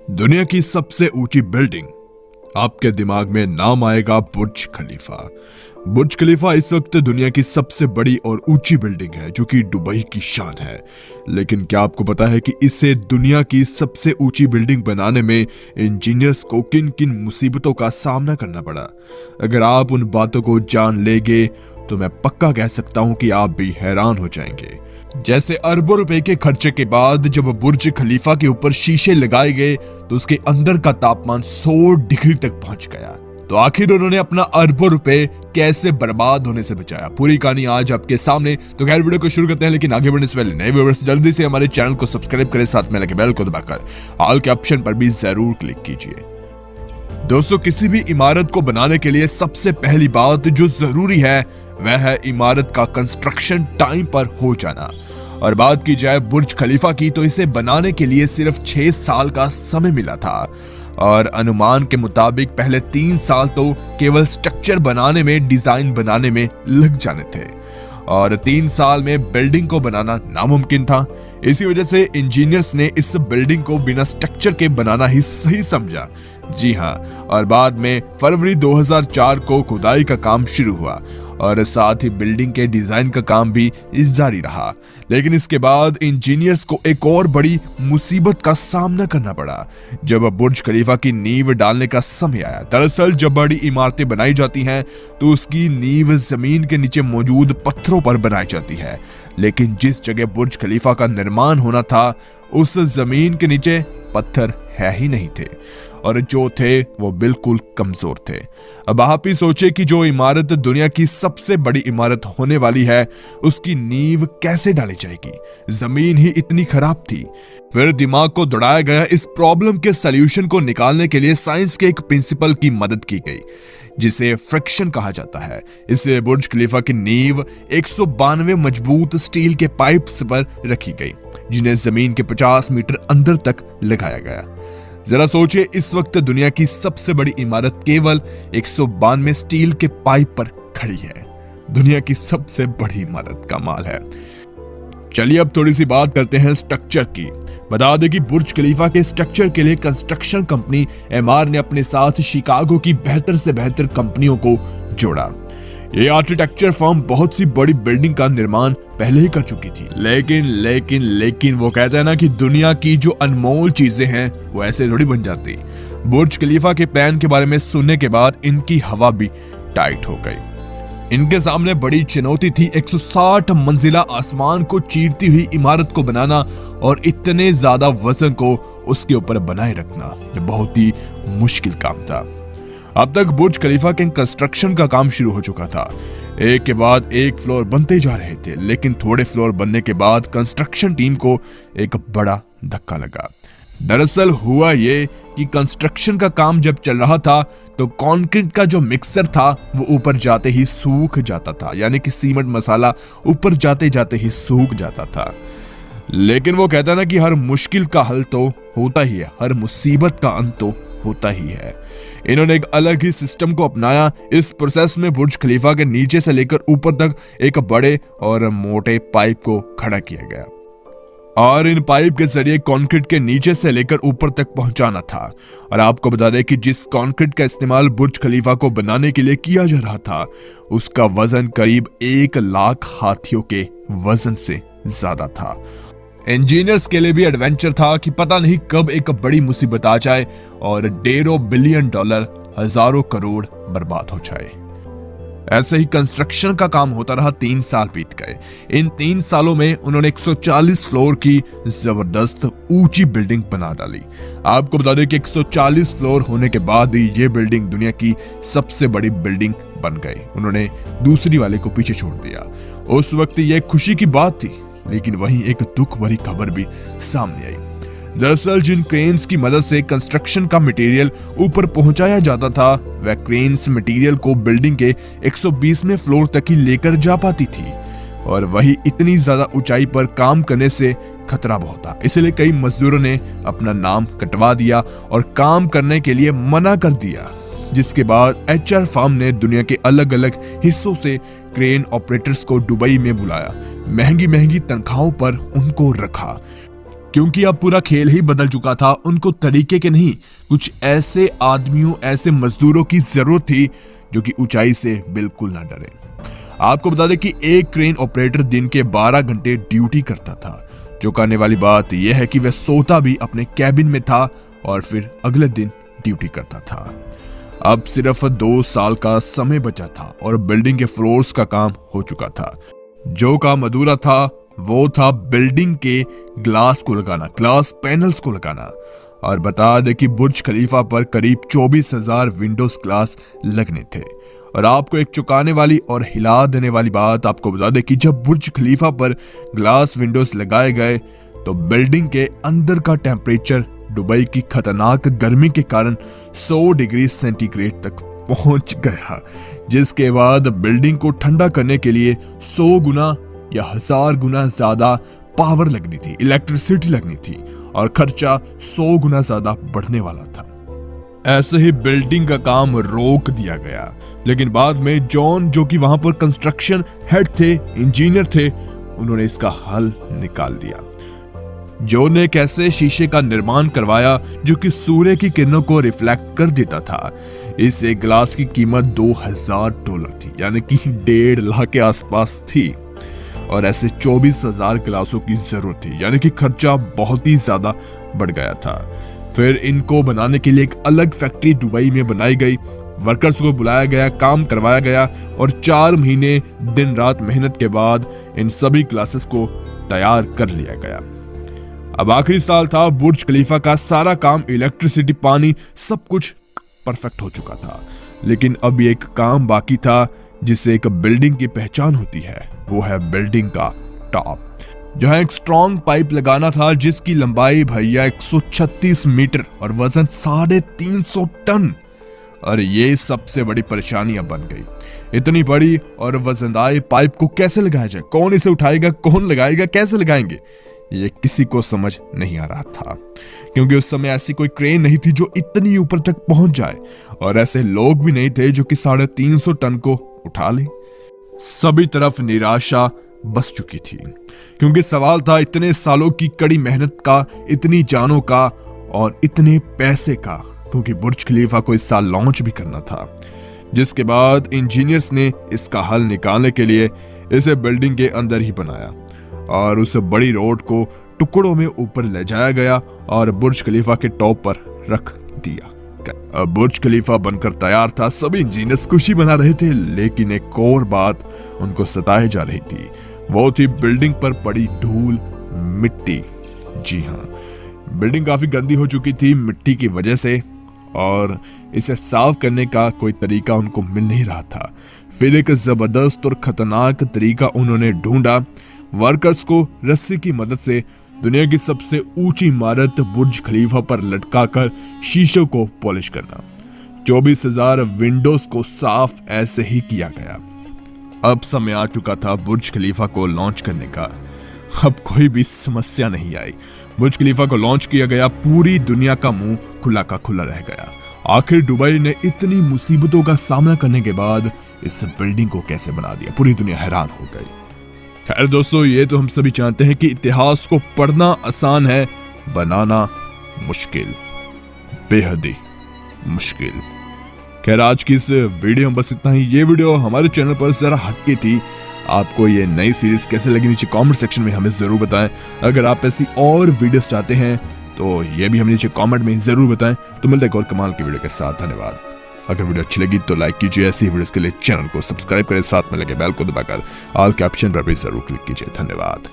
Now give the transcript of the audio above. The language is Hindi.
दुनिया की सबसे ऊंची बिल्डिंग, आपके दिमाग में नाम आएगा बुर्ज खलीफा। बुर्ज खलीफा इस वक्त दुनिया की सबसे बड़ी और ऊंची बिल्डिंग है जो कि दुबई की शान है। लेकिन क्या आपको पता है कि इसे दुनिया की सबसे ऊंची बिल्डिंग बनाने में इंजीनियर्स को किन किन मुसीबतों का सामना करना पड़ा? अगर आप उन बातों को जान लेंगे तो मैं पक्का कह सकता हूं कि आप भी हैरान हो जाएंगे। जैसे अरबों रुपए के खर्चे के बाद जब बुर्ज खलीफा के ऊपर शीशे लगाए गए तो उसके अंदर का तापमान 100 डिग्री तक पहुंच गया। तो आखिर उन्होंने अपना अरबों रुपए कैसे बर्बाद होने से बचाया? पूरी कहानी आज आपके सामने। तो खैर वीडियो को शुरू करते हैं, लेकिन आगे बढ़ने से पहले नए व्यूअर्स जल्दी से हमारे चैनल को सब्सक्राइब करें, साथ में लगे बेल को दबाकर ऑल के ऑप्शन पर भी जरूर क्लिक कीजिए। दोस्तों, किसी भी इमारत को बनाने के लिए सबसे पहली बात जो जरूरी है वह है इमारत का कंस्ट्रक्शन टाइम पर हो जाना। और बात की जाए बुर्ज खलीफा की तो इसे बनाने के लिए सिर्फ 6 साल का समय मिला था और अनुमान के मुताबिक पहले 3 साल तो केवल स्ट्रक्चर बनाने में, डिजाइन बनाने में लग जाने थे और 3 साल में बिल्डिंग को बनाना नामुमकिन था। इसी वजह से इंजीनियर्स ने इस बिल्डिंग को बिना स्ट्रक्चर के बनाना ही सही समझा। जी हाँ, और बाद में फरवरी 2004 को खुदाई का काम शुरू हुआ और साथ ही बिल्डिंग के डिजाइन का काम भी जारी रहा। लेकिन इसके बाद इंजीनियर्स को एक और बड़ी मुसीबत का सामना करना पड़ा जब बुर्ज खलीफा की नींव डालने का समय आया। दरअसल जब बड़ी इमारतें बनाई जाती हैं तो उसकी नींव जमीन के नीचे मौजूद पत्थरों पर बनाई जाती है, लेकिन जिस जगह बुर्ज खलीफा का निर्माण होना था उस जमीन के नीचे पत्थर है ही नहीं थे और जो थे वो बिल्कुल कमजोर थे। अब आप ही सोचे कि जो इमारत दुनिया की सबसे बड़ी इमारत होने वाली है उसकी नींव कैसे डाली जाएगी? जमीन ही इतनी खराब थी। फिर दिमाग को दौड़ाया गया। इस प्रॉब्लम के सलूशन को निकालने के लिए साइंस के एक प्रिंसिपल की मदद की गई जिसे फ्रिक्शन कहा जाता है। इसे बुर्ज खलीफा की नींव 192 मजबूत स्टील के पाइप्स पर रखी गई जिन्हें जमीन के 50 मीटर अंदर तक लगाया गया। जरा सोचिए, इस वक्त दुनिया की सबसे बड़ी इमारत केवल 192 स्टील के पाइप पर खड़ी है। दुनिया की सबसे बड़ी इमारत, कमाल है। चलिए अब थोड़ी सी बात करते हैं स्ट्रक्चर की। बता दें कि बुर्ज खलीफा के स्ट्रक्चर के लिए कंस्ट्रक्शन कंपनी एमआर ने अपने साथ शिकागो की बेहतर से बेहतर कंपनियों को जोड़ा। ये आर्किटेक्चर फर्म बहुत सी बड़ी बिल्डिंग का निर्माण पहले ही कर चुकी थी, लेकिन वो कहते हैं ना कि दुनिया की जो अनमोल चीजें हैं वो ऐसे थोड़ी बन जाती। बुर्ज खलीफा के प्लान के बारे में सुनने के बाद इनकी हवा भी टाइट हो गई। इनके सामने बड़ी चुनौती थी 160 मंजिला आसमान को चीरती हुई इमारत को बनाना और इतने ज्यादा वजन को उसके ऊपर बनाए रखना। ये बहुत ही मुश्किल काम था। अब तक बुर्ज खलीफा के कंस्ट्रक्शन का काम शुरू हो चुका था। एक के बाद एक फ्लोर बनते जा रहे थे, लेकिन थोड़े फ्लोर बनने के बाद कंस्ट्रक्शन टीम को एक बड़ा धक्का लगा। दरअसल हुआ ये कि कंस्ट्रक्शन का काम जब चल रहा था तो कंक्रीट का जो मिक्सर था वो ऊपर जाते ही सूख जाता था, यानी कि सीमेंट मसाला ऊपर जाते जाते ही सूख जाता था। लेकिन वो कहता ना कि हर मुश्किल का हल तो होता ही है, हर मुसीबत का अंत तो होता ही है। इन्होंने एक अलग ही सिस्टम को अपनाया। इस प्रोसेस में बुर्ज खलीफा के नीचे से लेकर ऊपर तक एक बड़े और मोटे पाइप को खड़ा किया गया और इन पाइप के जरिए कंक्रीट के नीचे से लेकर ऊपर तक पहुंचाना था। और आपको बता दें कि जिस कंक्रीट का इस्तेमाल बुर्ज खलीफा को बनाने के लिए किया जा रहा था उसका वजन करीब 1 लाख हाथियों के वजन से ज्यादा था। इंजीनियर्स के लिए भी एडवेंचर था कि पता नहीं कब एक बड़ी मुसीबत आ जाए और $1.5 बिलियन, हजारों करोड़ बर्बाद हो जाए। ऐसे ही कंस्ट्रक्शन का काम होता रहा। 3 साल बीत गए। इन 3 सालों में उन्होंने 140 फ्लोर की जबरदस्त ऊंची बिल्डिंग बना डाली। आपको बता दें कि 140 फ्लोर होने के बाद ही ये बिल्डिंग दुनिया की सबसे बड़ी बिल्डिंग बन गई। उन्होंने दूसरी वाले को पीछे छोड़ दिया। उस वक्त यह खुशी की बात थी, लेकिन वहीं एक दुख भरी खबर भी सामने आई। दरअसल जिन क्रेन्स की मदद से कंस्ट्रक्शन का मटेरियल ऊपर पहुंचाया जाता था वह क्रेन्स मटेरियल को बिल्डिंग के 120वें फ्लोर तक ही लेकर जा पाती थी और वही इतनी ज्यादा ऊंचाई पर काम करने से खतरा बहुत था। इसलिए कई मजदूरों ने अपना नाम कटवा दिया और काम करने के लिए मना कर दिया, जिसके बाद एचआर फर्म ने दुनिया के अलग अलग हिस्सों से क्रेन ऑपरेटर्स को दुबई में बुलाया, महंगी महंगी तनख्वाहों पर उनको रखा क्योंकि अब पूरा खेल ही बदल चुका था। उनको तरीके के नहीं, कुछ ऐसे आदमियों, ऐसे मजदूरों की जरूरत थी जो कि ऊंचाई से बिल्कुल ना डरे। आपको बता दें कि एक क्रेन ऑपरेटर दिन के 12 घंटे ड्यूटी करता था। जो करने वाली बात यह है कि वह सोता भी अपने कैबिन में था और फिर अगले दिन ड्यूटी करता था। अब सिर्फ 2 साल का समय बचा था और बिल्डिंग के फ्लोर्स का काम हो चुका था। जो काम अधूरा था वो था बिल्डिंग के ग्लास को लगाना, ग्लास पैनल्स को लगाना। और बता दें कि बुर्ज खलीफा पर करीब 24,000 विंडोज ग्लास लगने थे। और आपको एक चौंकाने वाली और हिला देने वाली बात आपको बता दें कि जब बुर्ज खलीफा पर ग्लास विंडोज लगाए गए तो बिल्डिंग के अंदर का टेम्परेचर दुबई की खतरनाक गर्मी के कारण 100 डिग्री सेंटीग्रेड तक पहुंच गया, जिसके बाद बिल्डिंग को ठंडा करने के लिए 100 गुना या 1000 गुना ज्यादा पावर लगनी थी, इलेक्ट्रिसिटी लगनी थी और खर्चा 100 गुना ज्यादा बढ़ने वाला था। ऐसे ही बिल्डिंग का काम रोक दिया गया, लेकिन बाद में जॉन, जो कि वहां पर कंस्ट्रक्शन हेड थे, इंजीनियर थे, उन्होंने इसका हल निकाल दिया। जॉन ने एक ऐसे शीशे का निर्माण करवाया जो कि सूर्य की किरणों को रिफ्लेक्ट कर देता था। इस एक ग्लास की कीमत $2,000 थी, यानी कि 1.5 लाख के आसपास थी। और ऐसे 24,000 ग्लासों की जरूरत थी, यानी कि खर्चा बहुत ही ज्यादा बढ़ गया था। फिर इनको बनाने के लिए एक अलग फैक्ट्री दुबई में बनाई गई, वर्कर्स को बुलाया गया, काम करवाया गया और 4 महीने दिन रात मेहनत के बाद इन सभी ग्लासेस को तैयार कर लिया गया। अब आखिरी साल था, बुर्ज खलीफा का सारा काम, इलेक्ट्रिसिटी, पानी, सब कुछ परफेक्ट हो चुका था। लेकिन अब एक काम बाकी था जिसे एक बिल्डिंग की पहचान होती है, वो है बिल्डिंग का टॉप, जहां एक स्ट्रॉन्ग पाइप लगाना था जिसकी लंबाई भैया 136 मीटर और वजन 350 टन। और ये सबसे बड़ी परेशानी अब बन गई। इतनी बड़ी और वजनदार पाइप को कैसे लगाया जाए, कौन इसे उठाएगा, कौन लगाएगा, कैसे लगाएंगे, ये किसी को समझ नहीं आ रहा था, क्योंकि उस समय ऐसी कोई क्रेन नहीं थी जो इतनी ऊपर तक पहुंच जाए और ऐसे लोग भी नहीं थे जो कि 350 टन को उठा ले। सभी तरफ निराशा बस चुकी थी, क्योंकि सवाल था इतने सालों की कड़ी मेहनत का, इतनी जानों का और इतने पैसे का, क्योंकि बुर्ज खलीफा को इस साल लॉन्च भी करना था। जिसके बाद इंजीनियर्स ने इसका हल निकालने के लिए इसे बिल्डिंग के अंदर ही बनाया और उस बड़ी रोड को टुकड़ों में ऊपर ले जाया गया और बुर्ज खलीफा के टॉप पर रख दिया। अब बुर्ज खलीफा बनकर तैयार था, सभी इंजीनियर्स खुशी मना रहे थे, लेकिन एक और बात उनको सताए जा रही थी, वो थी बिल्डिंग पर पड़ी धूल, मिट्टी। जी हाँ, बिल्डिंग काफी गंदी हो चुकी थी मिट्टी की वजह से और इसे साफ करने का कोई तरीका उनको मिल नहीं रहा था। फिर एक जबरदस्त और खतरनाक तरीका उन्होंने ढूंढा, वर्कर्स को रस्सी की मदद से दुनिया की सबसे ऊंची इमारत बुर्ज खलीफा पर लटकाकर शीशों को पॉलिश करना। 24,000 विंडोज को साफ ऐसे ही किया गया। अब समय आ चुका था बुर्ज खलीफा को लॉन्च करने का। अब कोई भी समस्या नहीं आई, बुर्ज खलीफा को लॉन्च किया गया, पूरी दुनिया का मुंह खुला का खुला रह गया। आखिर दुबई ने इतनी मुसीबतों का सामना करने के बाद इस बिल्डिंग को कैसे बना दिया, पूरी दुनिया हैरान हो गई। खैर दोस्तों, ये तो हम सभी जानते हैं कि इतिहास को पढ़ना आसान है, बनाना मुश्किल, बेहद ही मुश्किल। खैर आज की इस वीडियो में बस इतना ही। ये वीडियो हमारे चैनल पर जरा हटके थी। आपको ये नई सीरीज कैसे लगी नीचे कमेंट सेक्शन में हमें जरूर बताएं। अगर आप ऐसी और वीडियोस चाहते हैं तो ये भी हमें नीचे कमेंट में जरूर बताएं। तो मिलते हैं एक और कमाल की वीडियो के साथ। धन्यवाद। अगर वीडियो अच्छी लगी तो लाइक कीजिए, ऐसी वीडियोस के लिए चैनल को सब्सक्राइब करें, साथ में लगे बेल को दबाकर ऑल के ऑप्शन पर भी जरूर क्लिक कीजिए। धन्यवाद।